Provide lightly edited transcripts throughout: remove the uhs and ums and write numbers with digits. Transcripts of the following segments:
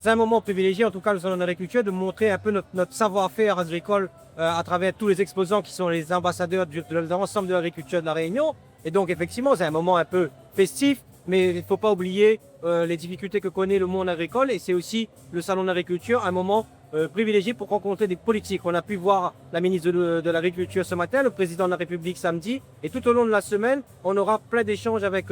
C'est un moment privilégié, en tout cas le salon d'agriculture, de montrer un peu notre savoir-faire agricole à travers tous les exposants qui sont les ambassadeurs de l'ensemble de l'agriculture de la Réunion. Et donc effectivement, c'est un moment un peu festif, mais il ne faut pas oublier les difficultés que connaît le monde agricole. Et c'est aussi le salon d'agriculture, un moment privilégié pour rencontrer des politiques. On a pu voir la ministre de l'Agriculture ce matin, le président de la République samedi. Et tout au long de la semaine, on aura plein d'échanges avec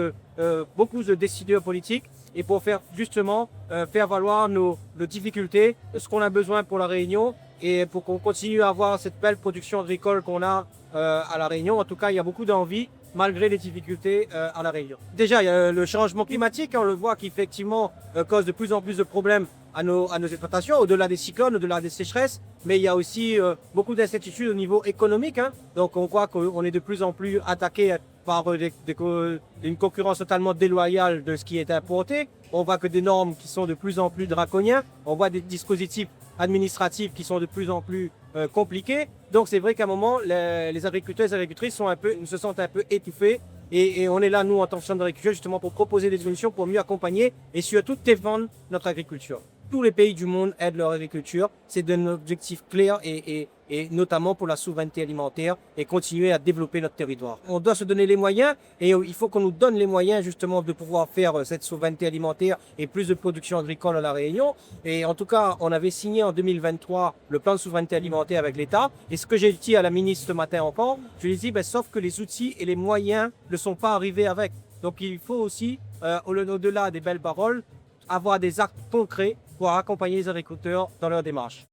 beaucoup de décideurs politiques et pour faire justement faire valoir nos difficultés, ce qu'on a besoin pour la Réunion et pour qu'on continue à avoir cette belle production agricole qu'on a à la Réunion. En tout cas, il y a beaucoup d'envie malgré les difficultés à la Réunion. Déjà, il y a le changement climatique, on le voit qui effectivement cause de plus en plus de problèmes à nos exploitations, au-delà des cyclones, au-delà des sécheresses, mais il y a aussi beaucoup d'incertitudes au niveau économique. Donc on voit qu'on est de plus en plus attaqué par une concurrence totalement déloyale de ce qui est importé. On voit que des normes qui sont de plus en plus draconiennes, on voit des dispositifs administratifs qui sont de plus en plus compliqués. Donc c'est vrai qu'à un moment, les agriculteurs et les agricultrices se sentent un peu étouffés. Et on est là, nous, en tant que chambre d'agriculture, justement pour proposer des solutions pour mieux accompagner et surtout défendre notre agriculture. Tous les pays du monde aident leur agriculture. C'est un objectif clair et notamment pour la souveraineté alimentaire et continuer à développer notre territoire. On doit se donner les moyens et il faut qu'on nous donne les moyens justement de pouvoir faire cette souveraineté alimentaire et plus de production agricole à La Réunion. Et en tout cas, on avait signé en 2023 le plan de souveraineté alimentaire avec l'État. Et ce que j'ai dit à la ministre ce matin encore, je lui ai dit, sauf que les outils et les moyens ne sont pas arrivés avec. Donc il faut aussi, au-delà des belles paroles, avoir des actes concrets pour accompagner les agriculteurs dans leur démarche.